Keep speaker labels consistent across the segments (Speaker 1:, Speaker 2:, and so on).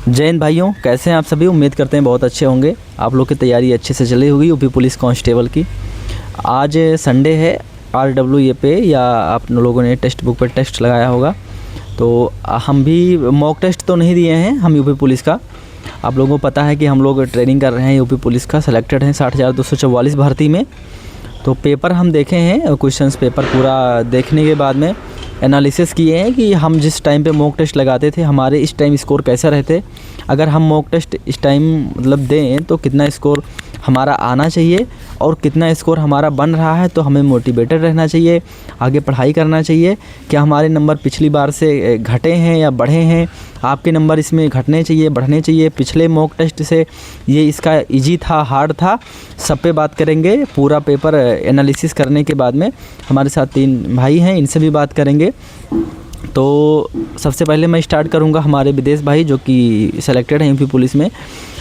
Speaker 1: जय हिंद भाइयों, कैसे हैं आप सभी। उम्मीद करते हैं बहुत अच्छे होंगे। आप लोग की तैयारी अच्छे से चली होगी यूपी पुलिस कांस्टेबल की। आज संडे है, RWA पे या आप लोगों ने टेक्स्ट बुक पर टेस्ट लगाया होगा। तो हम भी मॉक टेस्ट तो नहीं दिए हैं हम यूपी पुलिस का। आप लोगों को पता है कि हम लोग ट्रेनिंग कर रहे हैं यूपी पुलिस का, सेलेक्टेड हैं 60,244 भर्ती में। तो पेपर हम देखे हैं, क्वेश्चंस पेपर पूरा देखने के बाद में एनालिसिस किए हैं कि हम जिस टाइम पे मॉक टेस्ट लगाते थे हमारे इस टाइम स्कोर कैसे रहते। अगर हम मॉक टेस्ट इस टाइम मतलब दें तो कितना स्कोर हमारा आना चाहिए और कितना स्कोर हमारा बन रहा है। तो हमें मोटिवेटेड रहना चाहिए, आगे पढ़ाई करना चाहिए। क्या हमारे नंबर पिछली बार से घटे हैं या बढ़े हैं। आपके नंबर इसमें घटने चाहिए, बढ़ने चाहिए। पिछले मॉक टेस्ट से ये इसका इजी था, हार्ड था, सब पे बात करेंगे। पूरा पेपर एनालिसिस करने के बाद में हमारे साथ 3 भाई हैं, इनसे भी बात करेंगे। तो सबसे पहले मैं स्टार्ट करूंगा हमारे विदेश भाई जो कि सेलेक्टेड हैं यूपी पुलिस में।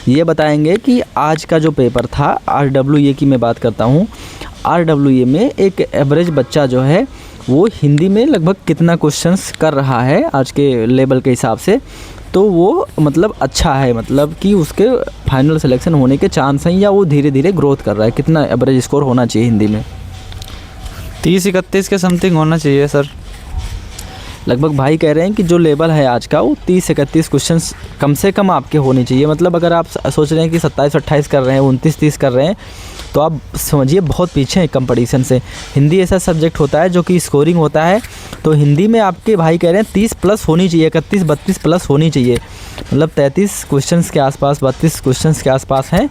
Speaker 1: ये बताएंगे कि आज का जो पेपर था RWA की मैं बात करता हूँ। RWA में एक एवरेज बच्चा जो है वो हिंदी में लगभग कितना क्वेश्चंस कर रहा है आज के लेवल के हिसाब से। तो वो मतलब अच्छा है, मतलब कि उसके फाइनल सिलेक्शन होने के चांस हैं या वो धीरे धीरे ग्रोथ कर रहा है। कितना एवरेज स्कोर होना चाहिए हिंदी में?
Speaker 2: 30-31 के समथिंग होना चाहिए सर।
Speaker 1: लगभग भाई कह रहे हैं कि जो लेवल है आज का वो 30-31 क्वेश्चंस कम से कम आपके होने चाहिए। मतलब अगर आप सोच रहे हैं कि 27-28 कर रहे हैं, 29-30 कर रहे हैं, तो आप समझिए बहुत पीछे हैं कंपटीशन से। हिंदी ऐसा सब्जेक्ट होता है जो कि स्कोरिंग होता है। तो हिंदी में आपके भाई कह रहे हैं 30 प्लस होनी चाहिए, 31-32 प्लस होनी चाहिए। मतलब 33 क्वेश्चंस के आसपास, 32 क्वेश्चंस के आसपास हैं।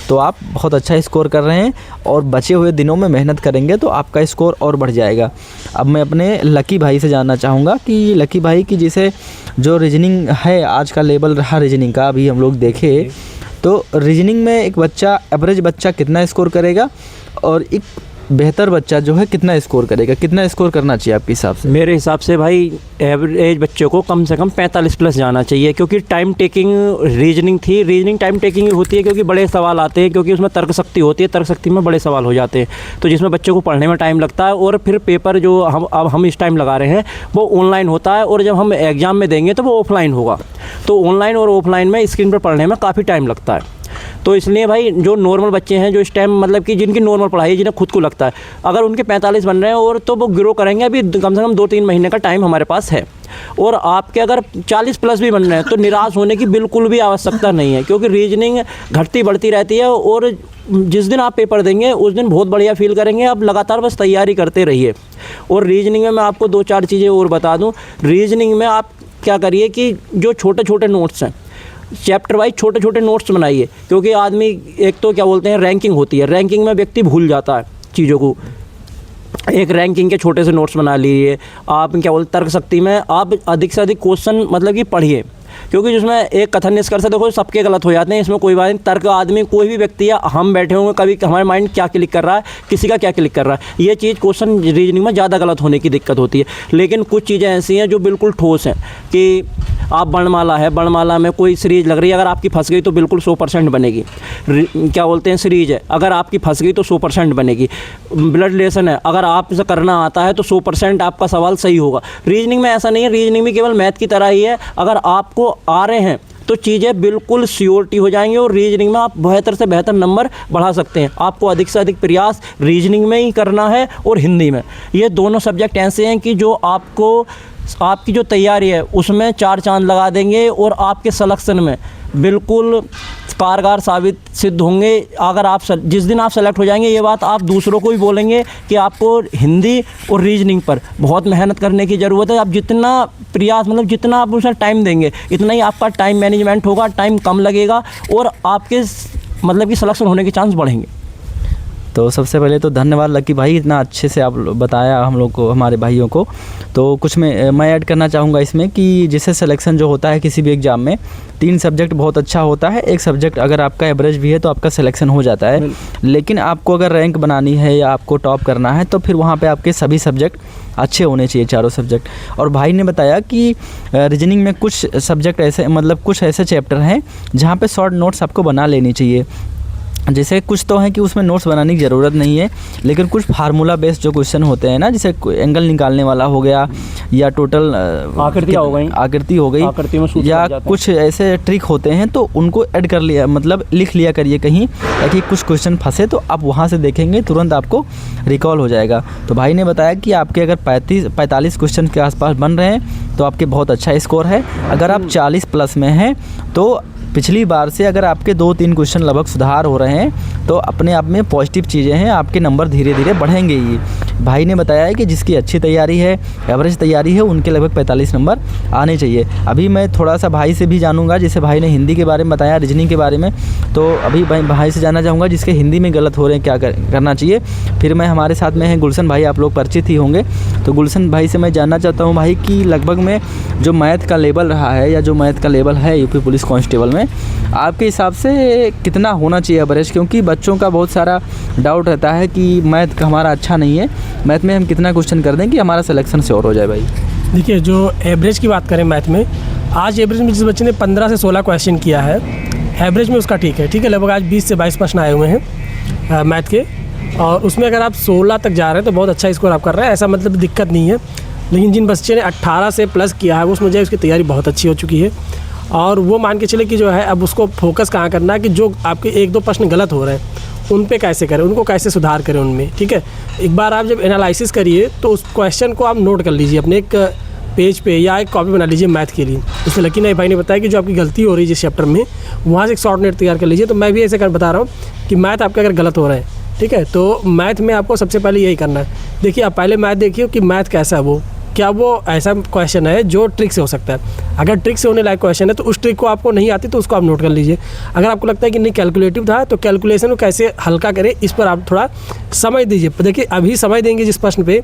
Speaker 1: तो आप बहुत अच्छा स्कोर कर रहे हैं और बचे हुए दिनों में मेहनत करेंगे तो आपका स्कोर और बढ़ जाएगा। अब मैं अपने लकी भाई से जानना चाहूँगा कि लकी भाई की जैसे जो रीजनिंग है आज का लेवल रहा रीजनिंग का, अभी हम लोग देखे तो रीजनिंग में एक बच्चा एवरेज बच्चा कितना स्कोर करेगा और एक बेहतर बच्चा जो है कितना स्कोर करेगा, कितना स्कोर करना चाहिए आपके हिसाब से?
Speaker 3: मेरे हिसाब से भाई एवरेज बच्चों को कम से कम 45 प्लस जाना चाहिए, क्योंकि टाइम टेकिंग रीजनिंग थी। रीजनिंग टाइम टेकिंग ही होती है क्योंकि बड़े सवाल आते हैं, क्योंकि उसमें तर्क शक्ति होती है, तर्क शक्ति में बड़े सवाल हो जाते हैं, तो जिसमें बच्चों को पढ़ने में टाइम लगता है। और फिर पेपर जो हम इस टाइम लगा रहे हैं वो ऑनलाइन होता है, और जब हम एग्ज़ाम में देंगे तो वो ऑफलाइन होगा। तो ऑनलाइन और ऑफलाइन में स्क्रीन पर पढ़ने में काफ़ी टाइम लगता है। तो इसलिए भाई जो नॉर्मल बच्चे हैं जो इस टाइम मतलब कि जिनकी नॉर्मल पढ़ाई है, जिन्हें खुद को लगता है अगर उनके 45 बन रहे हैं और तो वो ग्रो करेंगे। अभी कम से कम 2-3 महीने का टाइम हमारे पास है। और आपके अगर 40 प्लस भी बन रहे हैं तो निराश होने की बिल्कुल भी आवश्यकता नहीं है, क्योंकि रीजनिंग घटती बढ़ती रहती है। और जिस दिन आप पेपर देंगे उस दिन बहुत बढ़िया फील करेंगे। आप लगातार बस तैयारी करते रहिए। और रीजनिंग में मैं आपको 2-4 चीज़ें और बता दूँ। रीजनिंग में आप क्या करिए कि जो छोटे छोटे नोट्स हैं, चैप्टर वाइज छोटे छोटे नोट्स बनाइए, क्योंकि आदमी एक तो क्या बोलते हैं रैंकिंग होती है, रैंकिंग में व्यक्ति भूल जाता है चीज़ों को। एक रैंकिंग के छोटे से नोट्स बना लीजिए। आप क्या बोलते तर्क शक्ति में आप अधिक से अधिक क्वेश्चन मतलब कि पढ़िए, क्योंकि जिसमें एक कथन निष्कर्ष देखो सबके गलत हो जाते हैं, इसमें कोई बात नहीं। तर्क आदमी कोई भी व्यक्ति है, हम बैठे होंगे कभी हमारे माइंड क्या क्लिक कर रहा है, किसी का क्या क्लिक कर रहा है, ये चीज़ क्वेश्चन रीजनिंग में ज़्यादा गलत होने की दिक्कत होती है। लेकिन कुछ चीज़ें ऐसी हैं जो बिल्कुल ठोस हैं कि आप वर्णमाला है, वर्णमाला में कोई सीरीज लग रही है, अगर आपकी फंस गई तो बिल्कुल 100% बनेगी। क्या बोलते हैं सीरीज है, अगर आपकी फंस गई तो 100% बनेगी। ब्लड रिलेशन है, अगर आप इसे करना आता है तो 100% आपका सवाल सही होगा। रीजनिंग में ऐसा नहीं है, रीजनिंग में केवल मैथ की तरह ही है। अगर आपको आ रहे हैं तो चीज़ें बिल्कुल श्योरिटी हो जाएंगी और रीजनिंग में आप बेहतर से बेहतर नंबर बढ़ा सकते हैं। आपको अधिक से अधिक प्रयास रीजनिंग में ही करना है और हिंदी में। ये दोनों सब्जेक्ट ऐसे हैं कि जो आपको आपकी जो तैयारी है उसमें 4 चांद लगा देंगे और आपके सिलेक्शन में बिल्कुल कारगर साबित सिद्ध होंगे। अगर आप जिस दिन आप सेलेक्ट हो जाएंगे, ये बात आप दूसरों को भी बोलेंगे कि आपको हिंदी और रीजनिंग पर बहुत मेहनत करने की ज़रूरत है। आप जितना प्रयास मतलब जितना आप उसे टाइम देंगे इतना ही आपका टाइम मैनेजमेंट होगा, टाइम कम लगेगा और आपके मतलब कि सिलेक्शन होने के चांस बढ़ेंगे।
Speaker 1: तो सबसे पहले तो धन्यवाद लकी भाई, इतना अच्छे से आप बताया हम लोग को, हमारे भाइयों को। तो कुछ मैं ऐड करना चाहूँगा इसमें कि जैसे सिलेक्शन जो होता है किसी भी एग्ज़ाम में 3 सब्जेक्ट बहुत अच्छा होता है। एक सब्जेक्ट अगर आपका एवरेज भी है तो आपका सिलेक्शन हो जाता है। लेकिन आपको अगर रैंक बनानी है या आपको टॉप करना है तो फिर वहाँ पे आपके सभी सब्जेक्ट अच्छे होने चाहिए, चारों सब्जेक्ट। और भाई ने बताया कि रीजनिंग में कुछ सब्जेक्ट ऐसे मतलब कुछ ऐसे चैप्टर हैं जहाँ पे शॉर्ट नोट्स आपको बना लेनी चाहिए। जैसे कुछ तो है कि उसमें नोट्स बनाने की ज़रूरत नहीं है, लेकिन कुछ फार्मूला बेस्ड जो क्वेश्चन होते हैं ना, जैसे एंगल निकालने वाला हो गया या टोटल
Speaker 3: आकृतियाँ हो गई,
Speaker 1: आकृति हो गई,
Speaker 3: आकृति में सूत्र
Speaker 1: या
Speaker 3: लग जाते हैं।
Speaker 1: कुछ ऐसे ट्रिक होते हैं तो उनको ऐड कर लिया, मतलब लिख लिया करिए कहीं, ताकि कुछ क्वेश्चन फंसे तो आप वहाँ से देखेंगे तुरंत आपको रिकॉल हो जाएगा। तो भाई ने बताया कि आपके अगर 45 क्वेश्चन के आसपास बन रहे हैं तो आपके बहुत अच्छा स्कोर है। अगर आप 40 प्लस में हैं तो पिछली बार से अगर आपके 2-3 क्वेश्चन लगभग सुधार हो रहे हैं तो अपने आप में पॉजिटिव चीज़ें हैं, आपके नंबर धीरे धीरे बढ़ेंगे ही। भाई ने बताया है कि जिसकी अच्छी तैयारी है, एवरेज तैयारी है, उनके लगभग 45 नंबर आने चाहिए। अभी मैं थोड़ा सा भाई से भी जानूंगा, जैसे भाई ने हिंदी के बारे में बताया, रीजनिंग के बारे में, तो अभी भाई से जानना चाहूँगा जिसके हिंदी में गलत हो रहे हैं क्या करना चाहिए। फिर मैं हमारे साथ में हैं गुलशन भाई, आप लोग परिचित ही होंगे, तो गुलशन भाई से मैं जानना चाहता हूँ भाई कि लगभग में जो मैथ का लेवल रहा है या जो मैथ का लेवल है यूपी पुलिस कांस्टेबल में, आपके हिसाब से कितना होना चाहिए एवरेज? क्योंकि बच्चों का बहुत सारा डाउट रहता है कि मैथ का हमारा अच्छा नहीं है, मैथ में हम कितना क्वेश्चन कर दें कि हमारा सिलेक्शन श्योर हो जाए भाई।
Speaker 4: देखिए, जो एवरेज की बात करें मैथ में, आज एवरेज में जिस बच्चे ने 15 से 16 क्वेश्चन किया है, एवरेज में उसका ठीक है, लगभग आज 20 से 22 प्रश्न आए हुए हैं मैथ के, और उसमें अगर आप 16 तक जा रहे हैं तो बहुत अच्छा स्कोर आप कर रहे हैं, ऐसा मतलब दिक्कत नहीं है। लेकिन जिन बच्चे ने 18 से प्लस किया है उसमें जो उसकी तैयारी बहुत अच्छी हो चुकी है, और वो मान के चले कि जो है अब उसको फोकस कहाँ करना है कि जो आपके 1-2 प्रश्न गलत हो रहे हैं उन पे कैसे करें, उनको कैसे सुधार करें उनमें, ठीक है। एक बार आप जब एनालिसिस करिए तो उस क्वेश्चन को आप नोट कर लीजिए अपने एक पेज पे या एक कॉपी बना लीजिए मैथ के लिए। इसमें लकी नाई भाई ने बताया कि जो आपकी गलती हो रही है जिस चैप्टर में, वहाँ से एक शॉर्ट नोट तैयार कर लीजिए। तो मैं भी ऐसे बता रहा हूँ कि मैथ आपके अगर गलत हो रहा है, ठीक है, तो मैथ में आपको सबसे पहले यही करना है। देखिए, आप पहले मैथ देखिए कि मैथ कैसा है, वो क्या वो ऐसा क्वेश्चन है जो ट्रिक से हो सकता है। अगर ट्रिक से होने लायक क्वेश्चन है तो उस ट्रिक को आपको नहीं आती तो उसको आप नोट कर लीजिए। अगर आपको लगता है कि नहीं कैलकुलेटिव था तो कैलकुलेशन को कैसे हल्का करें इस पर आप थोड़ा समय दीजिए। देखिए, अभी समय देंगे जिस प्रश्न पे,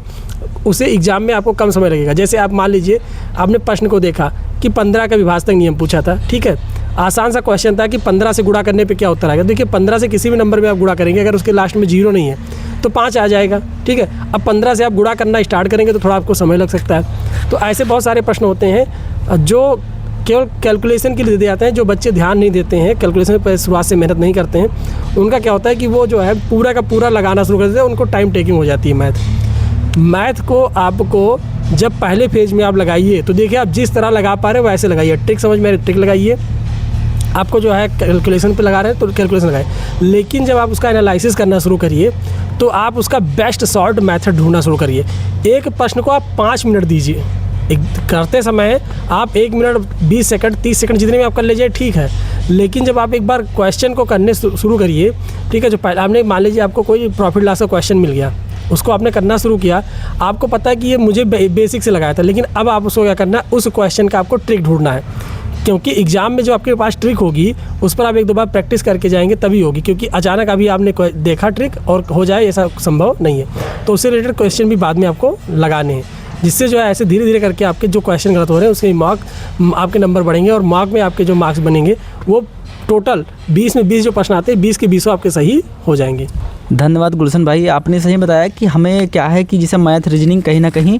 Speaker 4: उसे एग्जाम में आपको कम समय लगेगा। जैसे आप मान लीजिए आपने प्रश्न को देखा कि 15 का विभाजक नियम पूछा था, ठीक है, आसान सा क्वेश्चन था कि 15 से गुणा करने पे क्या उत्तर आएगा। देखिए, 15 से किसी भी नंबर में आप गुणा करेंगे, अगर उसके लास्ट में 0 नहीं है तो 5 आ जाएगा, ठीक है। अब 15 से आप गुणा करना स्टार्ट करेंगे तो थोड़ा आपको समय लग सकता है। तो ऐसे बहुत सारे प्रश्न होते हैं जो केवल कैलकुलेशन के लिए दे जाते हैं। जो बच्चे ध्यान नहीं देते हैं, कैलकुलेशन पर शुरुआत से मेहनत नहीं करते हैं, उनका क्या होता है कि वो जो है पूरा का पूरा लगाना शुरू कर देते हैं, उनको टाइम टेकिंग हो जाती है मैथ को। आपको जब पहले फेज में आप लगाइए तो देखिए, आप जिस तरह लगा पा रहे हो वैसे लगाइए। ट्रिक समझ में ट्रिक लगाइए, आपको जो है कैलकुलेशन पे लगा रहे हैं तो कैलकुलेशन लगाए। लेकिन जब आप उसका एनालिसिस करना शुरू करिए तो आप उसका बेस्ट सॉल्व मेथड ढूंढना शुरू करिए। एक प्रश्न को आप 5 मिनट दीजिए, करते समय आप 1 मिनट 20 सेकंड 30 सेकंड जितने में आप कर लीजिए, ठीक है। लेकिन जब आप एक बार क्वेश्चन को करने शुरू करिए, ठीक है, जो पहले आपने मान लीजिए आपको कोई प्रॉफिट लॉस का क्वेश्चन मिल गया, उसको आपने करना शुरू किया, आपको पता है कि ये मुझे बेसिक से लगाया था, लेकिन अब आप उसको क्या करना है, उस क्वेश्चन का आपको ट्रिक ढूंढना है। क्योंकि एग्जाम में जो आपके पास ट्रिक होगी उस पर आप 1-2 बार प्रैक्टिस करके जाएंगे तभी होगी, क्योंकि अचानक अभी आपने देखा ट्रिक और हो जाए ऐसा संभव नहीं है। तो उससे रिलेटेड क्वेश्चन भी बाद में आपको लगाने हैं, जिससे जो है ऐसे धीरे धीरे करके आपके जो क्वेश्चन गलत हो रहे हैं उसके मार्क आपके नंबर बढ़ेंगे, और मार्क में आपके जो मार्क्स बनेंगे वो टोटल 20 में 20 जो प्रश्न आते हैं 20 के 20 आपके सही हो जाएंगे।
Speaker 1: धन्यवाद गुलशन भाई, आपने सही बताया कि हमें क्या है कि जैसे मैथ रीजनिंग कहीं ना कहीं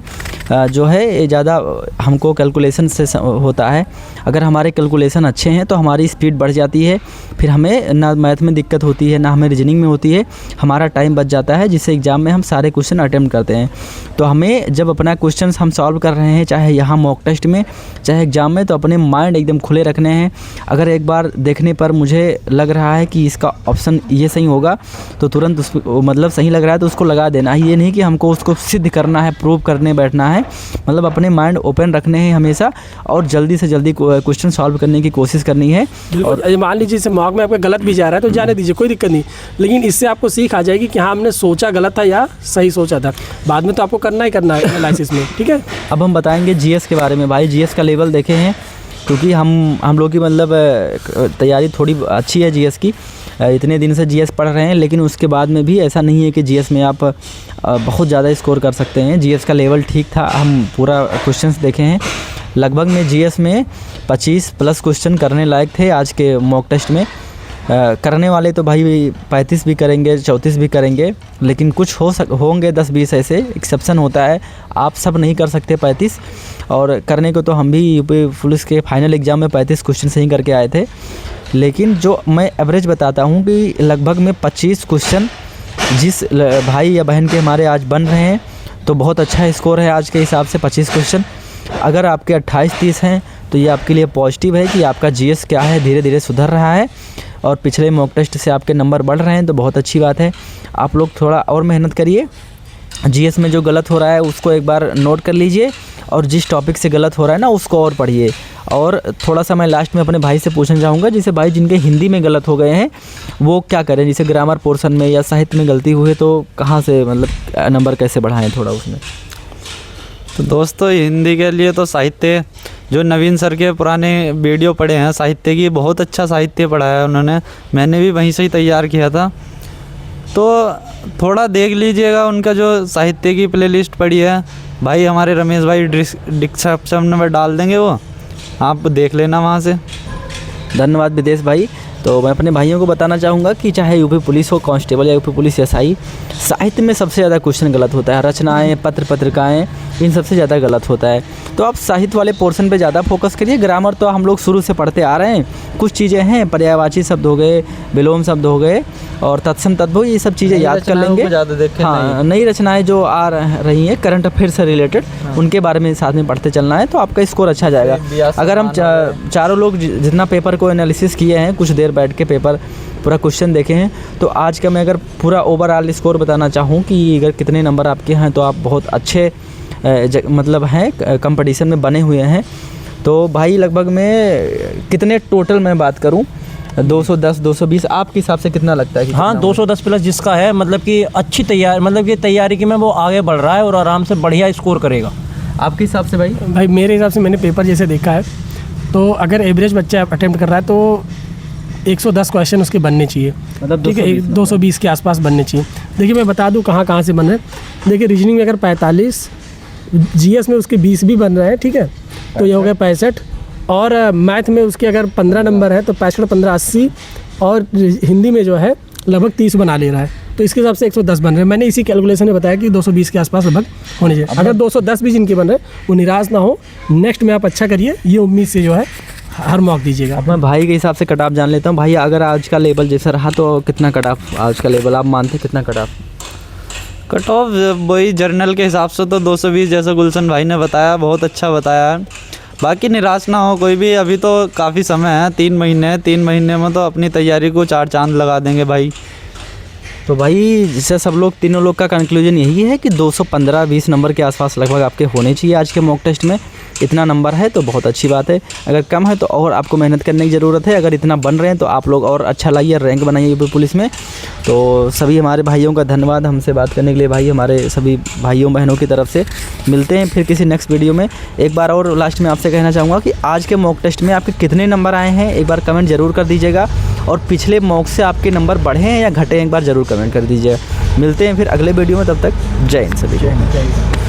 Speaker 1: जो है ज़्यादा हमको कैलकुलेशन से होता है। अगर हमारे कैलकुलेशन अच्छे हैं तो हमारी स्पीड बढ़ जाती है, फिर हमें ना मैथ में दिक्कत होती है ना हमें रीजनिंग में होती है, हमारा टाइम बच जाता है, जिससे एग्ज़ाम में हम सारे क्वेश्चन अटेम्प्ट करते हैं। तो हमें जब अपना क्वेश्चन हम सॉल्व कर रहे हैं, चाहे यहाँ मॉक टेस्ट में चाहे एग्ज़ाम में, तो अपने माइंड एकदम खुले रखने हैं। अगर एक बार देखने पर मुझे लग रहा है कि इसका ऑप्शन ये सही होगा तो तुरंत मतलब सही लग रहा है तो उसको लगा देना है। ये नहीं कि हमको उसको सिद्ध करना है, प्रूव करने बैठना है, मतलब अपने माइंड ओपन रखने हैं हमेशा और जल्दी से जल्दी क्वेश्चन सॉल्व करने की कोशिश करनी है।
Speaker 4: और मान लीजिए जैसे मॉक में आपका गलत भी जा रहा है तो जाने दीजिए, कोई दिक्कत नहीं, लेकिन इससे आपको सीख आ जाएगी कि हाँ हमने सोचा गलत था या सही सोचा था। बाद में तो आपको करना ही करना है एनालिसिस में, ठीक है।
Speaker 1: अब हम बताएंगे जीएस के बारे में। भाई जीएस का लेवल देखे हैं, क्योंकि हम लोग की मतलब तैयारी थोड़ी अच्छी है जीएस की, इतने दिन से जीएस पढ़ रहे हैं, लेकिन उसके बाद में भी ऐसा नहीं है कि जीएस में आप बहुत ज़्यादा स्कोर कर सकते हैं। जीएस का लेवल ठीक था, हम पूरा क्वेश्चंस देखे हैं, लगभग में जीएस में 25 प्लस क्वेश्चन करने लायक थे आज के मॉक टेस्ट में। करने वाले तो भाई 35 भी करेंगे, 34 भी करेंगे, लेकिन कुछ होंगे 10-20 ऐसे एक्सेप्शन होता है, आप सब नहीं कर सकते 35। और करने को तो हम भी यूपी पुलिस के फाइनल एग्ज़ाम में 35 क्वेश्चन सही करके आए थे। लेकिन जो मैं एवरेज बताता हूँ कि लगभग में 25 क्वेश्चन जिस भाई या बहन के हमारे आज बन रहे हैं तो बहुत अच्छा स्कोर है आज के हिसाब से 25 क्वेश्चन। अगर आपके 28-30 हैं तो ये आपके लिए पॉजिटिव है कि आपका जीएस क्या है धीरे धीरे सुधर रहा है और पिछले मॉक टेस्ट से आपके नंबर बढ़ रहे हैं, तो बहुत अच्छी बात है। आप लोग थोड़ा और मेहनत करिए, जीएस में जो गलत हो रहा है उसको एक बार नोट कर लीजिए और जिस टॉपिक से गलत हो रहा है ना उसको और पढ़िए। और थोड़ा सा मैं लास्ट में अपने भाई से पूछना चाहूँगा, जैसे भाई जिनके हिंदी में गलत हो गए हैं वो क्या करें, जैसे ग्रामर पोर्शन में या साहित्य में गलती हुई है तो कहाँ से मतलब नंबर कैसे बढ़ाएं थोड़ा उसमें?
Speaker 2: तो दोस्तों हिंदी के लिए तो साहित्य जो नवीन सर के पुराने वीडियो पढ़े हैं साहित्य की, बहुत अच्छा साहित्य पढ़ाया है उन्होंने, मैंने भी वहीं से ही तैयार किया था। तो थोड़ा देख लीजिएगा, उनका जो साहित्य की प्लेलिस्ट पड़ी है भाई हमारे रमेश भाई डिस्क्रिप्शन में डाल देंगे, वो आप देख लेना वहाँ से।
Speaker 1: धन्यवाद विदेश भाई। तो मैं अपने भाइयों को बताना चाहूँगा कि चाहे यूपी पुलिस हो कांस्टेबल या यूपी पुलिस एसआई, साहित्य में सबसे ज़्यादा क्वेश्चन गलत होता है। रचनाएं, पत्र पत्रिकाएं, इन सबसे ज़्यादा गलत होता है। तो आप साहित्य वाले पोर्शन पे ज़्यादा फोकस करिए। ग्रामर तो हम लोग शुरू से पढ़ते आ रहे हैं, कुछ चीज़ें हैं पर्यायवाची शब्द हो गए, विलोम शब्द हो गए और तत्सम तद्भव, ये सब चीज़ें याद कर लेंगे। हाँ, नई रचनाएँ जो आ रही हैं करंट अफेयर से रिलेटेड, उनके बारे में साथ में पढ़ते चलना है तो आपका स्कोर अच्छा जाएगा। अगर हम चारों लोग जितना पेपर को एनालिसिस किए हैं, कुछ देर बैठ के पेपर पूरा क्वेश्चन देखे हैं, तो आज का मैं अगर पूरा ओवरऑल स्कोर बताना चाहूँ कि अगर कितने नंबर आपके हैं तो आप बहुत अच्छे मतलब हैं कंपटीशन में बने हुए हैं। तो भाई लगभग में कितने टोटल मैं बात करूँ 210 220 आपके हिसाब से कितना लगता है कि
Speaker 3: हाँ 210 प्लस जिसका है, मतलब कि अच्छी तैयारी, मतलब कि तैयारी की में वो आगे बढ़ रहा है और आराम से बढ़िया स्कोर करेगा।
Speaker 1: आपके हिसाब से भाई?
Speaker 4: भाई मेरे हिसाब से मैंने पेपर जैसे देखा है तो अगर एवरेज बच्चा अटेम्प्ट कर रहा है तो 110 क्वेश्चन उसके बनने चाहिए,
Speaker 1: मतलब
Speaker 4: ठीक है, 220 के आसपास बनने चाहिए। देखिए मैं बता दूं कहाँ कहाँ से बन रहे हैं। देखिए रीजनिंग में अगर 45, जीएस में उसके 20 भी बन रहे हैं, ठीक है, तो ये हो गया 65। और मैथ में उसके अगर 15 नंबर है तो 65 15 80, और हिंदी में जो है लगभग 30 बना ले रहा है, तो इसके हिसाब से 110 बन रहे हैं। मैंने इसी कैलकुलेशन में बताया कि 220 के आसपास लगभग होने चाहिए। अगर 210 भी जिनके बन रहे हैं वो निराश ना हो, नेक्स्ट में आप अच्छा करिए, ये उम्मीद से जो है हर मॉक दीजिएगा।
Speaker 1: मैं भाई के हिसाब से कट ऑफ जान लेता हूँ। भाई अगर आज का लेवल जैसा रहा तो कितना कट ऑफ आज का लेवल आप मानते, कितना कट ऑफ?
Speaker 2: कट ऑफ वही जर्नल के हिसाब से तो 220 जैसा गुलशन भाई ने बताया, बहुत अच्छा बताया है। बाकी निराश ना हो कोई भी, अभी तो काफ़ी समय है, 3 महीने है, 3 महीने में तो अपनी तैयारी को 4 चांद लगा देंगे भाई।
Speaker 1: तो भाई जैसे सब लोग तीनों लोग का कंक्लूजन यही है कि 215-20 नंबर के आसपास लगभग आपके होने चाहिए आज के मॉक टेस्ट में। इतना नंबर है तो बहुत अच्छी बात है, अगर कम है तो और आपको मेहनत करने की ज़रूरत है। अगर इतना बन रहे हैं तो आप लोग और अच्छा लाइए, रैंक बनाइए यूपी पुलिस में। तो सभी हमारे भाइयों का धन्यवाद हमसे बात करने के लिए। भाई हमारे सभी भाइयों बहनों की तरफ से मिलते हैं फिर किसी नेक्स्ट वीडियो में। एक बार और लास्ट में आपसे कहना चाहूँगा कि आज के मॉक टेस्ट में आपके कितने नंबर आए हैं एक बार कमेंट ज़रूर कर दीजिएगा, और पिछले मॉक से आपके नंबर बढ़े हैं या घटे हैं एक बार ज़रूर कमेंट कर दीजिएगा। मिलते हैं फिर अगले वीडियो में, तब तक जय हिंद सभी।
Speaker 4: जय हिंद।